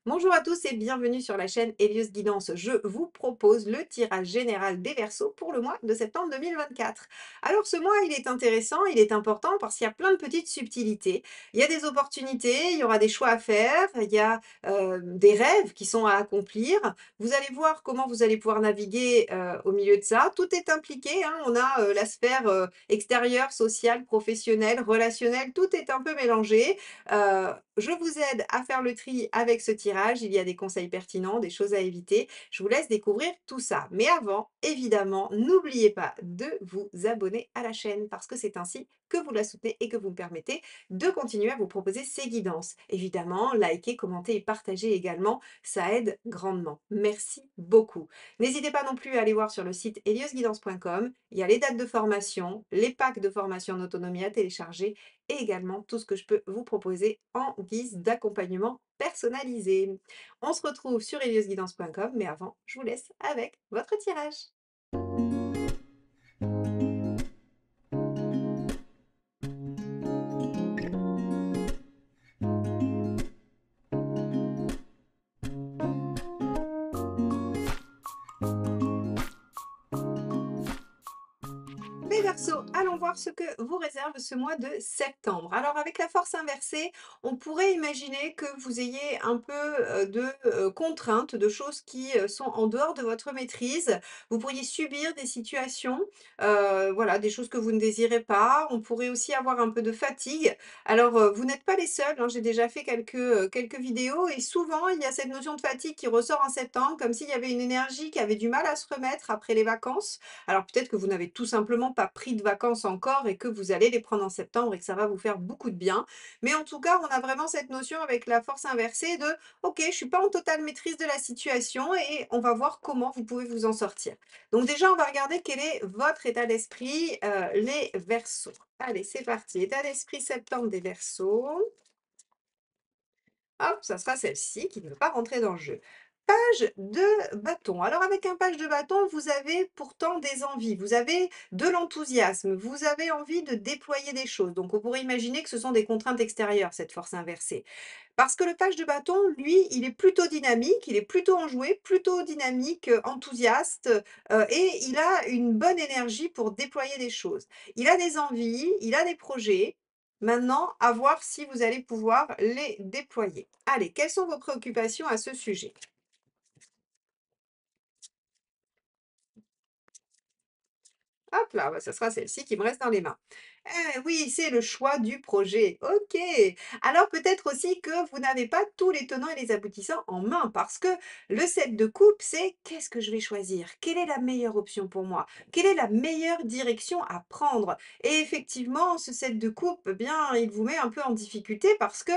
Bonjour à tous et bienvenue sur la chaîne Hélios Guidance. Je vous propose le tirage général des Verseaux pour le mois de septembre 2024. Alors ce mois, il est intéressant, il est important parce qu'il y a plein de petites subtilités. Il y a des opportunités, il y aura des choix à faire, il y a des rêves qui sont à accomplir. Vous allez voir comment vous allez pouvoir naviguer au milieu de ça. Tout est impliqué, hein. On a la sphère extérieure, sociale, professionnelle, relationnelle, tout est un peu mélangé. Je vous aide à faire le tri avec ce tirage. Il y a des conseils pertinents, des choses à éviter. Je vous laisse découvrir tout ça. Mais avant, évidemment, n'oubliez pas de vous abonner à la chaîne parce que c'est ainsi que vous la soutenez et que vous me permettez de continuer à vous proposer ces guidances. Évidemment, likez, commentez et partagez également. Ça aide grandement. Merci beaucoup. N'hésitez pas non plus à aller voir sur le site heliosguidance.com. Il y a les dates de formation, les packs de formation en autonomie à télécharger et également tout ce que je peux vous proposer en guise d'accompagnement personnalisé. On se retrouve sur heliosguidance.com, mais avant, je vous laisse avec votre tirage. Les Verseaux, allons voir ce que vous réserve ce mois de septembre. Alors avec la force inversée, on pourrait imaginer que vous ayez un peu de contraintes, de choses qui sont en dehors de votre maîtrise. Vous pourriez subir des situations, voilà, des choses que vous ne désirez pas. On pourrait aussi avoir un peu de fatigue. Alors vous n'êtes pas les seuls, hein. J'ai déjà fait quelques vidéos et souvent il y a cette notion de fatigue qui ressort en septembre, comme s'il y avait une énergie qui avait du mal à se remettre après les vacances. Alors peut-être que vous n'avez tout simplement pas pris de vacances encore et que vous allez les prendre en septembre et que ça va vous faire beaucoup de bien. Mais en tout cas, on a vraiment cette notion avec la force inversée de: «OK, je suis pas en totale maîtrise de la situation et on va voir comment vous pouvez vous en sortir». Donc déjà, on va regarder quel est votre état d'esprit, les Verseaux. Allez, c'est parti. État d'esprit septembre des Verseaux. Hop, ça sera celle-ci qui ne veut pas rentrer dans le jeu. Page de bâton. Alors avec un page de bâton, vous avez pourtant des envies, vous avez de l'enthousiasme, vous avez envie de déployer des choses. Donc on pourrait imaginer que ce sont des contraintes extérieures, cette force inversée. Parce que le page de bâton, lui, il est plutôt dynamique, il est plutôt enjoué, plutôt dynamique, enthousiaste, et il a une bonne énergie pour déployer des choses. Il a des envies, il a des projets. Maintenant, à voir si vous allez pouvoir les déployer. Allez, quelles sont vos préoccupations à ce sujet? Hop là, bah, ça sera celle-ci qui me reste dans les mains. Oui, c'est le choix du projet. OK. Alors peut-être aussi que vous n'avez pas tous les tenants et les aboutissants en main parce que le 7 de coupe, c'est: qu'est-ce que je vais choisir? Quelle est la meilleure option pour moi? Quelle est la meilleure direction à prendre? Et effectivement, ce 7 de coupe, eh bien, il vous met un peu en difficulté parce que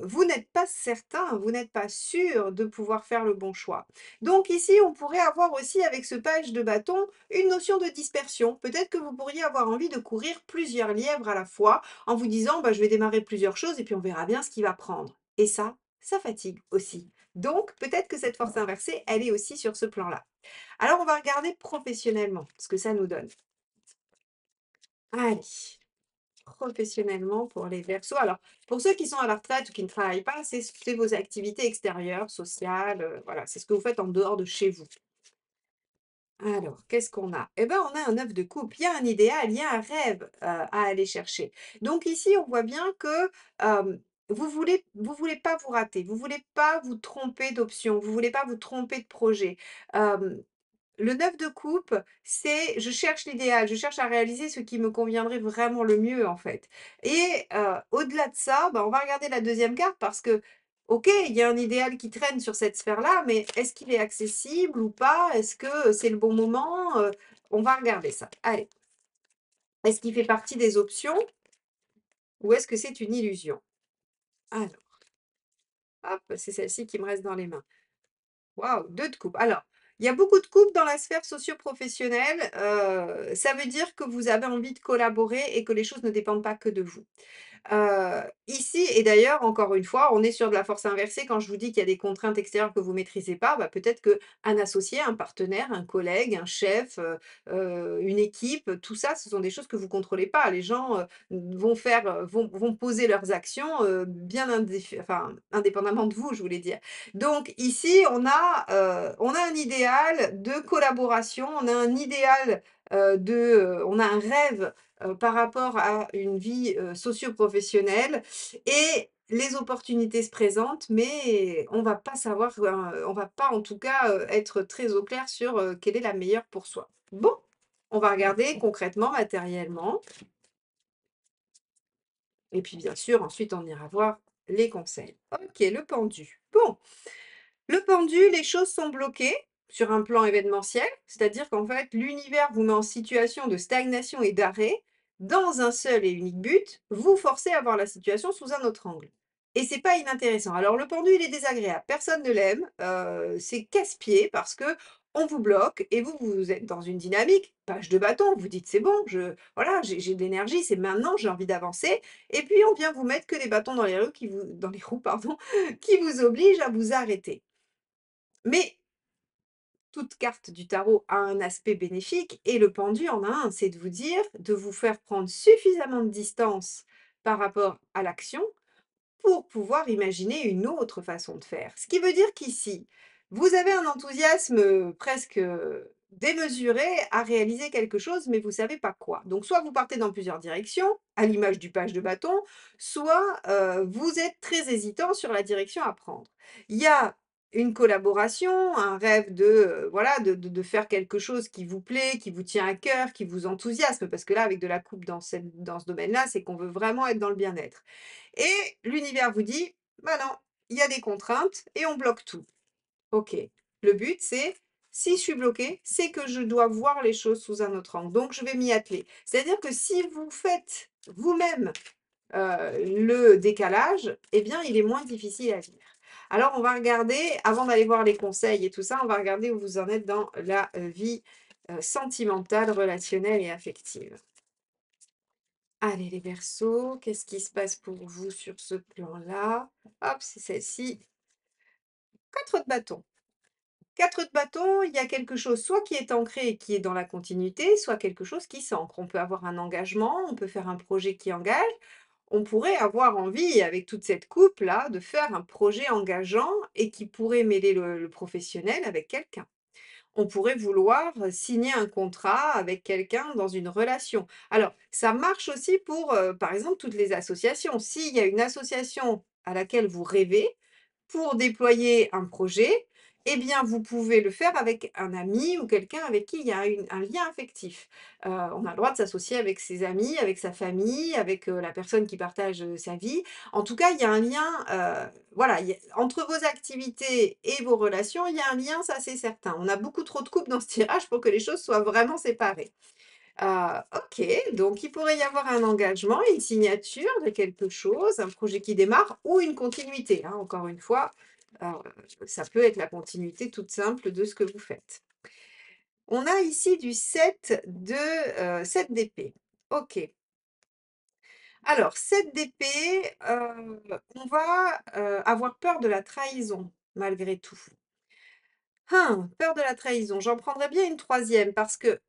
vous n'êtes pas certain, vous n'êtes pas sûr de pouvoir faire le bon choix. Donc ici, on pourrait avoir aussi avec ce page de bâton une notion de dispersion. Peut-être que vous pourriez avoir envie de courir plusieurs lièvres à la fois en vous disant: bah, je vais démarrer plusieurs choses et puis on verra bien ce qui va prendre. Et ça fatigue aussi. Donc, peut-être que cette force inversée, elle est aussi sur ce plan-là. Alors, on va regarder professionnellement ce que ça nous donne. Allez, professionnellement pour les Verseaux. Alors, pour ceux qui sont à la retraite ou qui ne travaillent pas, c'est vos activités extérieures, sociales, voilà, c'est ce que vous faites en dehors de chez vous. Alors, qu'est-ce qu'on a? Eh ben, on a un œuf de coupe. Il y a un idéal, il y a un rêve, à aller chercher. Donc ici, on voit bien que, vous voulez pas vous rater, vous voulez pas vous tromper d'option, vous voulez pas vous tromper de projet. Hem, le 9 de coupe, c'est: je cherche l'idéal, je cherche à réaliser ce qui me conviendrait vraiment le mieux, en fait. Et au-delà de ça, bah, on va regarder la deuxième carte parce que, OK, il y a un idéal qui traîne sur cette sphère-là, mais est-ce qu'il est accessible ou pas? Est-ce que c'est le bon moment? On va regarder ça. Allez, est-ce qu'il fait partie des options ou est-ce que c'est une illusion? Alors, hop, c'est celle-ci qui me reste dans les mains. Waouh, 2 de coupe. Alors, il y a beaucoup de coupes dans la sphère socio-professionnelle, ça veut dire que vous avez envie de collaborer et que les choses ne dépendent pas que de vous. Ici et d'ailleurs, encore une fois, on est sur de la force inversée quand je vous dis qu'il y a des contraintes extérieures que vous maîtrisez pas, bah, peut-être qu'un associé, un partenaire, un collègue, un chef, une équipe, tout ça, ce sont des choses que vous contrôlez pas. Les gens, vont poser leurs actions, bien indépendamment de vous, je voulais dire. Donc ici, on a un idéal de collaboration, on a un idéal, on a un rêve par rapport à une vie, socio-professionnelle et les opportunités se présentent, mais on va pas savoir, on va pas en tout cas, être très au clair sur, quelle est la meilleure pour soi. Bon, on va regarder concrètement, matériellement et puis bien sûr ensuite on ira voir les conseils. OK, le pendu. Bon, le pendu, les choses sont bloquées sur un plan événementiel, c'est-à-dire qu'en fait, l'univers vous met en situation de stagnation et d'arrêt dans un seul et unique but, vous forcer à voir la situation sous un autre angle. Et c'est pas inintéressant. Alors le pendu, il est désagréable, personne ne l'aime, c'est casse-pied parce que on vous bloque et vous êtes dans une dynamique, page de bâton, vous dites: «C'est bon, voilà, j'ai de l'énergie, c'est maintenant, j'ai envie d'avancer» et puis on vient vous mettre que des bâtons dans les roues, pardon, qui vous obligent à vous arrêter. Mais toute carte du tarot a un aspect bénéfique et le pendu en a un, c'est de vous dire, de vous faire prendre suffisamment de distance par rapport à l'action pour pouvoir imaginer une autre façon de faire. Ce qui veut dire qu'ici, vous avez un enthousiasme, presque, démesuré à réaliser quelque chose, mais vous ne savez pas quoi. Donc soit vous partez dans plusieurs directions, à l'image du page de bâton, soit, vous êtes très hésitant sur la direction à prendre. Il y a une collaboration, un rêve de, voilà, de faire quelque chose qui vous plaît, qui vous tient à cœur, qui vous enthousiasme, parce que là, avec de la coupe dans ce domaine-là, c'est qu'on veut vraiment être dans le bien-être. Et l'univers vous dit: «Bah non, il y a des contraintes et on bloque tout». OK. Le but, c'est: si je suis bloqué, c'est que je dois voir les choses sous un autre angle, donc je vais m'y atteler. C'est-à-dire que si vous faites vous-même, le décalage, eh bien, il est moins difficile à vivre. Alors on va regarder, avant d'aller voir les conseils et tout ça, on va regarder où vous en êtes dans la, vie, sentimentale, relationnelle et affective. Allez les Verseaux, qu'est-ce qui se passe pour vous sur ce plan-là? Hop, c'est celle-ci. 4 de bâton. 4 de bâton, il y a quelque chose soit qui est ancré et qui est dans la continuité, soit quelque chose qui s'ancre. On peut avoir un engagement, on peut faire un projet qui engage, on pourrait avoir envie, avec toute cette coupe-là, de faire un projet engageant et qui pourrait mêler le professionnel avec quelqu'un. On pourrait vouloir, signer un contrat avec quelqu'un dans une relation. Alors, ça marche aussi pour, par exemple, toutes les associations. S'il y a une association à laquelle vous rêvez, pour déployer un projet, eh bien, vous pouvez le faire avec un ami ou quelqu'un avec qui il y a un lien affectif. On a le droit de s'associer avec ses amis, avec sa famille, avec, la personne qui partage, sa vie. En tout cas, il y a un lien, voilà, il y a entre vos activités et vos relations, il y a un lien, ça c'est certain. On a beaucoup trop de coupes dans ce tirage pour que les choses soient vraiment séparées. OK, donc il pourrait y avoir un engagement, une signature de quelque chose, un projet qui démarre ou une continuité, hein, encore une fois, ça peut être la continuité toute simple de ce que vous faites. On a ici du 7 d'épée. OK. Alors 7 d'épée, on va, avoir peur de la trahison malgré tout. Peur de la trahison, j'en prendrais bien une troisième parce que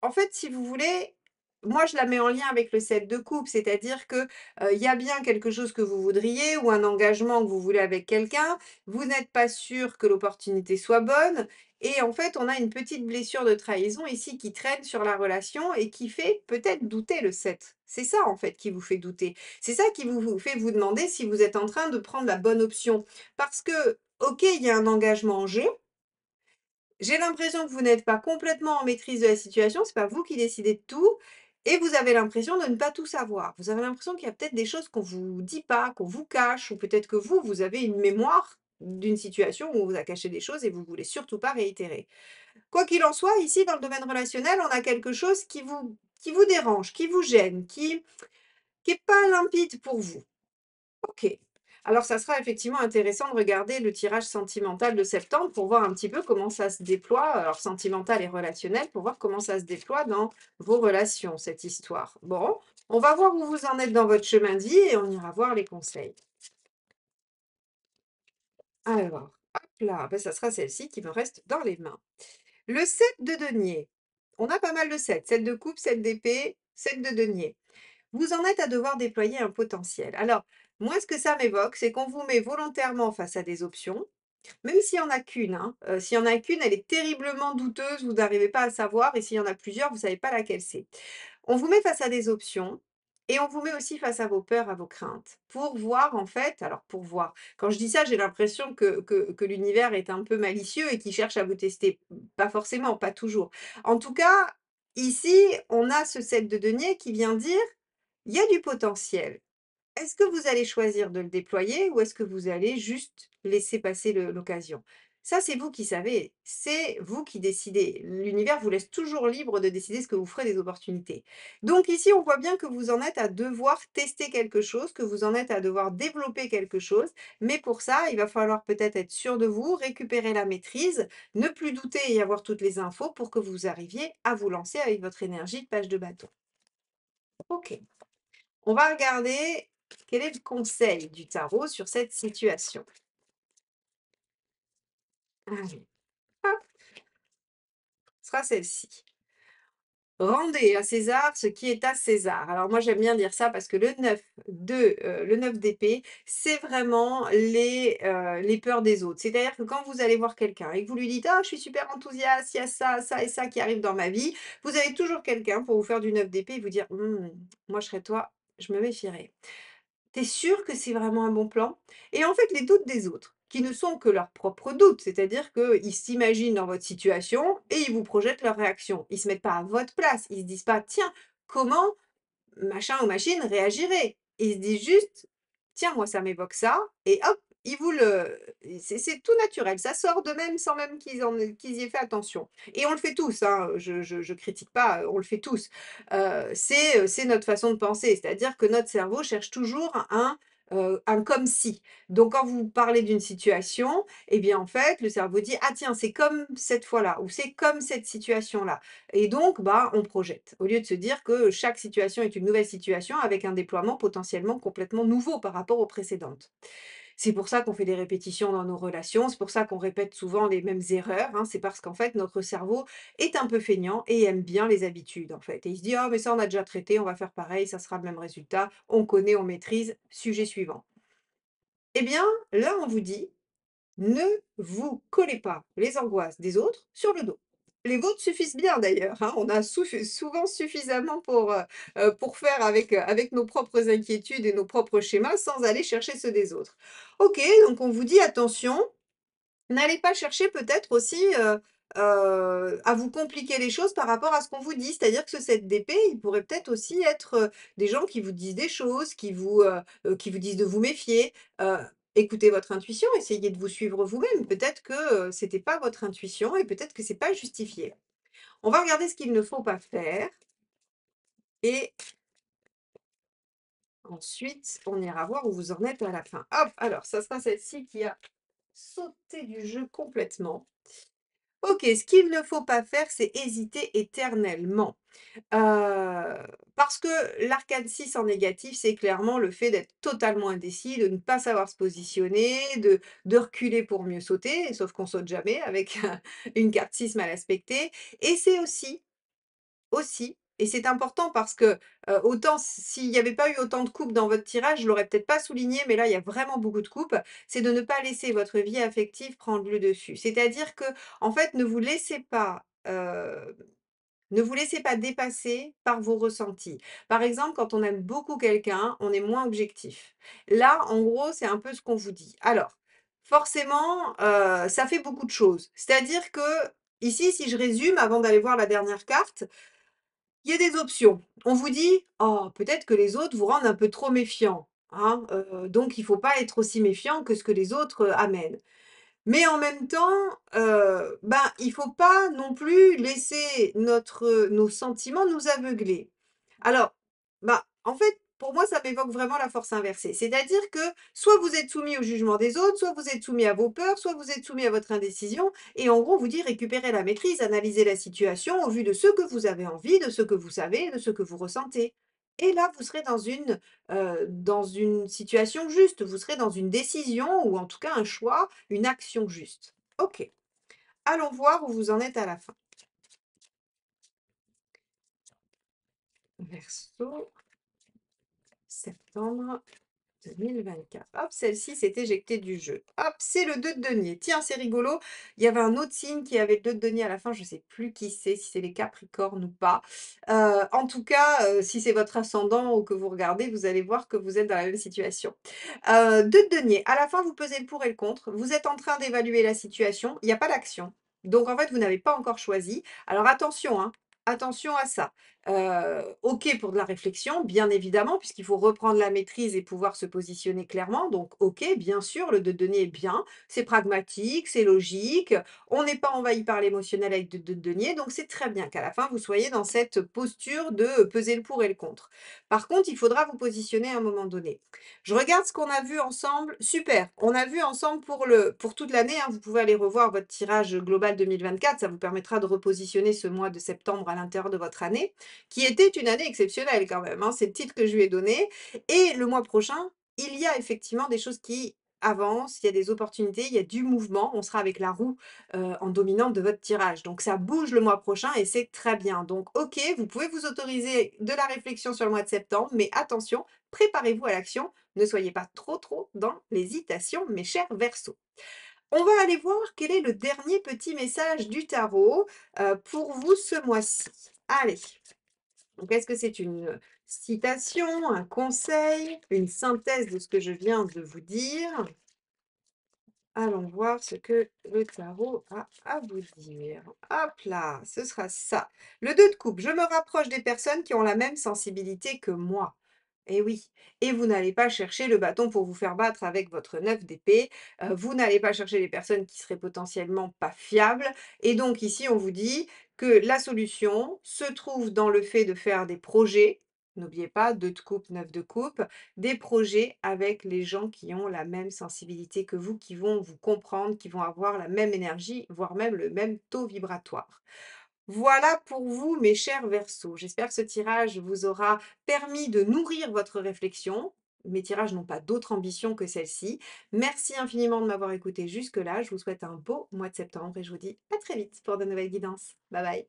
en fait, si vous voulez, moi je la mets en lien avec le 7 de coupe, c'est-à-dire que, il y a bien quelque chose que vous voudriez ou un engagement que vous voulez avec quelqu'un. Vous n'êtes pas sûr que l'opportunité soit bonne et en fait, on a une petite blessure de trahison ici qui traîne sur la relation et qui fait peut-être douter le 7. C'est ça en fait qui vous fait douter. C'est ça qui vous fait vous demander si vous êtes en train de prendre la bonne option. Parce que, OK, il y a un engagement en jeu, j'ai l'impression que vous n'êtes pas complètement en maîtrise de la situation, c'est pas vous qui décidez de tout et vous avez l'impression de ne pas tout savoir. Vous avez l'impression qu'il y a peut-être des choses qu'on vous dit pas, qu'on vous cache ou peut-être que vous avez une mémoire d'une situation où on vous a caché des choses et vous voulez surtout pas réitérer. Quoi qu'il en soit, ici dans le domaine relationnel, on a quelque chose qui vous dérange, qui vous gêne, qui est pas limpide pour vous. OK. Alors, ça sera effectivement intéressant de regarder le tirage sentimental de septembre pour voir un petit peu comment ça se déploie, alors sentimental et relationnel, pour voir comment ça se déploie dans vos relations, cette histoire. Bon, on va voir où vous en êtes dans votre chemin de vie et on ira voir les conseils. Alors, hop là, ben, ça sera celle-ci qui me reste dans les mains. Le 7 de denier. On a pas mal de 7. 7 de coupe, 7 d'épée, 7 de denier. Vous en êtes à devoir déployer un potentiel. Alors, moi, ce que ça m'évoque, c'est qu'on vous met volontairement face à des options, même s'il n'y en a qu'une, hein. S'il y en a qu'une, elle est terriblement douteuse, vous n'arrivez pas à savoir, et s'il y en a plusieurs, vous ne savez pas laquelle c'est. On vous met face à des options et on vous met aussi face à vos peurs, à vos craintes, pour voir en fait, alors pour voir, quand je dis ça, j'ai l'impression que l'univers est un peu malicieux et qu'il cherche à vous tester. Pas forcément, pas toujours. En tout cas, ici, on a ce 7 de denier qui vient dire: «Il y a du potentiel». Est-ce que vous allez choisir de le déployer ou est-ce que vous allez juste laisser passer l'occasion? Ça, c'est vous qui savez, c'est vous qui décidez. L'univers vous laisse toujours libre de décider ce que vous ferez des opportunités. Donc ici, on voit bien que vous en êtes à devoir tester quelque chose, que vous en êtes à devoir développer quelque chose, mais pour ça, il va falloir peut-être être sûr de vous, récupérer la maîtrise, ne plus douter et avoir toutes les infos pour que vous arriviez à vous lancer avec votre énergie de page de bateau. Ok. On va regarder quel est le conseil du tarot sur cette situation. Allez, hop, ce sera celle-ci. Rendez à César ce qui est à César. Alors moi j'aime bien dire ça parce que le 9 d'épée, c'est vraiment les peurs des autres. C'est-à-dire que quand vous allez voir quelqu'un et que vous lui dites: «Ah, je suis super enthousiaste, il y a ça, ça et ça qui arrive dans ma vie», vous avez toujours quelqu'un pour vous faire du 9 d'épée et vous dire: moi je serais toi, je me méfierais». Tu sûr que c'est vraiment un bon plan? Et en fait, les doutes des autres, qui ne sont que leurs propres doutes, c'est-à-dire qu'ils s'imaginent dans votre situation et ils vous projettent leur réaction. Ils ne se mettent pas à votre place. Ils ne se disent pas: «Tiens, comment machin ou machine réagirait». Ils se disent juste: «Tiens, moi ça m'évoque ça» et hop, ils vous le c'est tout naturel, ça sort d'eux-mêmes sans même qu'ils y aient fait attention et on le fait tous, hein, je critique pas, on le fait tous. C'est notre façon de penser, c'est-à-dire que notre cerveau cherche toujours un comme si. Donc quand vous parlez d'une situation et bien, en fait, le cerveau dit: «Ah tiens, c'est comme cette fois-là» ou «C'est comme cette situation-là». Et donc, bah, on projette, au lieu de se dire que chaque situation est une nouvelle situation avec un déploiement potentiellement complètement nouveau par rapport aux précédentes. C'est pour ça qu'on fait des répétitions dans nos relations, c'est pour ça qu'on répète souvent les mêmes erreurs, hein, c'est parce qu'en fait notre cerveau est un peu feignant et aime bien les habitudes en fait. Et il se dit: «Ah mais ça on a déjà traité, on va faire pareil, ça sera le même résultat, on connaît, on maîtrise, sujet suivant». Eh bien, là on vous dit: ne vous collez pas les angoisses des autres sur le dos. Les vôtres suffisent bien d'ailleurs, hein, on a souvent suffisamment pour faire avec nos propres inquiétudes et nos propres schémas sans aller chercher ceux des autres. OK, donc on vous dit: «Attention, n'allez pas chercher peut-être aussi, à vous compliquer les choses par rapport à ce qu'on vous dit. C'est-à-dire que ce 7 d'épée, il pourrait peut-être aussi être, des gens qui vous disent des choses, qui vous disent de vous méfier. Heu, Écoutez votre intuition, essayez de vous suivre vous-même. Peut-être que, c'était pas votre intuition et peut-être que c'est pas justifié. On va regarder ce qu'il ne faut pas faire et ensuite on ira voir où vous en êtes à la fin. Hop, alors ça sera celle-ci qui a sauté du jeu complètement. OK, ce qu'il ne faut pas faire, c'est hésiter éternellement. Parce que l'arcane 6 en négatif, c'est clairement le fait d'être totalement indécis, de ne pas savoir se positionner, de reculer pour mieux sauter, sauf qu'on saute jamais avec une carte 6 mal aspectée et c'est aussi et c'est important parce que, autant s'il n'y avait pas eu autant de coupes dans votre tirage, je l'aurais peut-être pas souligné, mais là, il y a vraiment beaucoup de coupes, c'est de ne pas laisser votre vie affective prendre le dessus. C'est-à-dire que, en fait, ne vous laissez pas dépasser par vos ressentis. Par exemple, quand on aime beaucoup quelqu'un, on est moins objectif. Là, en gros, c'est un peu ce qu'on vous dit. Alors, forcément, ça fait beaucoup de choses. C'est-à-dire que, ici, si je résume avant d'aller voir la dernière carte, il y a des options. On vous dit: «Oh, peut-être que les autres vous rendent un peu trop méfiant, hein, donc il ne faut pas être aussi méfiant que ce que les autres, amènent». Mais en même temps, ben, il faut pas non plus laisser nos sentiments nous aveugler. Alors, bah, en fait, pour moi, ça m'évoque vraiment la force inversée. C'est-à-dire que soit vous êtes soumis au jugement des autres, soit vous êtes soumis à vos peurs, soit vous êtes soumis à votre indécision et en gros, on vous dit: «Récupérez la maîtrise, analysez la situation au vu de ce que vous avez envie, de ce que vous savez, de ce que vous ressentez» et là, vous serez dans une situation juste, vous serez dans une décision ou en tout cas un choix, une action juste. OK, allons voir où vous en êtes à la fin. Verseau, septembre 2024. Hop, celle-ci s'est éjectée du jeu. Hop, c'est le 2 de denier. Tiens, c'est rigolo. Il y avait un autre signe qui avait le 2 de denier à la fin. Je ne sais plus qui c'est, si c'est les Capricornes ou pas. En tout cas, si c'est votre ascendant ou que vous regardez, vous allez voir que vous êtes dans la même situation. 2 de denier. À la fin, vous pesez le pour et le contre. Vous êtes en train d'évaluer la situation. Il n'y a pas d'action. Donc, en fait, vous n'avez pas encore choisi. Alors, attention, hein. Attention à ça. OK pour de la réflexion, bien évidemment, puisqu'il faut reprendre la maîtrise et pouvoir se positionner clairement. Donc OK, bien sûr, le de denier est bien, c'est pragmatique, c'est logique, on n'est pas envahi par l'émotionnel avec le de denier, donc c'est très bien qu'à la fin, vous soyez dans cette posture de peser le pour et le contre. Par contre, il faudra vous positionner à un moment donné. Je regarde ce qu'on a vu ensemble. Super, on a vu ensemble pour toute l'année, hein, vous pouvez aller revoir votre tirage global 2024, ça vous permettra de repositionner ce mois de septembre à l'intérieur de votre année qui était une année exceptionnelle quand même, hein, c'est le titre que je lui ai donné et le mois prochain, il y a effectivement des choses qui avancent, il y a des opportunités, il y a du mouvement. On sera avec la roue, en dominante de votre tirage. Donc ça bouge le mois prochain et c'est très bien. Donc OK, vous pouvez vous autoriser de la réflexion sur le mois de septembre, mais attention, préparez-vous à l'action. Ne soyez pas trop dans l'hésitation, mes chers Verseaux. On va aller voir quel est le dernier petit message du tarot, pour vous ce mois-ci. Allez. Donc, est-ce que c'est une citation, un conseil, une synthèse de ce que je viens de vous dire? Allons voir ce que le tarot a à vous dire. Hop là, ce sera ça. Le 2 de coupe, je me rapproche des personnes qui ont la même sensibilité que moi. Et oui, et vous n'allez pas chercher le bâton pour vous faire battre avec votre 9 d'épée. Vous n'allez pas chercher les personnes qui seraient potentiellement pas fiables. Et donc ici, on vous dit que la solution se trouve dans le fait de faire des projets. N'oubliez pas, 2 de coupe, 9 de coupe, des projets avec les gens qui ont la même sensibilité que vous, qui vont vous comprendre, qui vont avoir la même énergie, voire même le même taux vibratoire. Voilà pour vous, mes chers Verseaux. J'espère que ce tirage vous aura permis de nourrir votre réflexion. Mes tirages n'ont pas d'autre ambition que celle-ci. Merci infiniment de m'avoir écouté jusque-là. Je vous souhaite un beau mois de septembre et je vous dis à très vite pour de nouvelles guidances. Bye bye.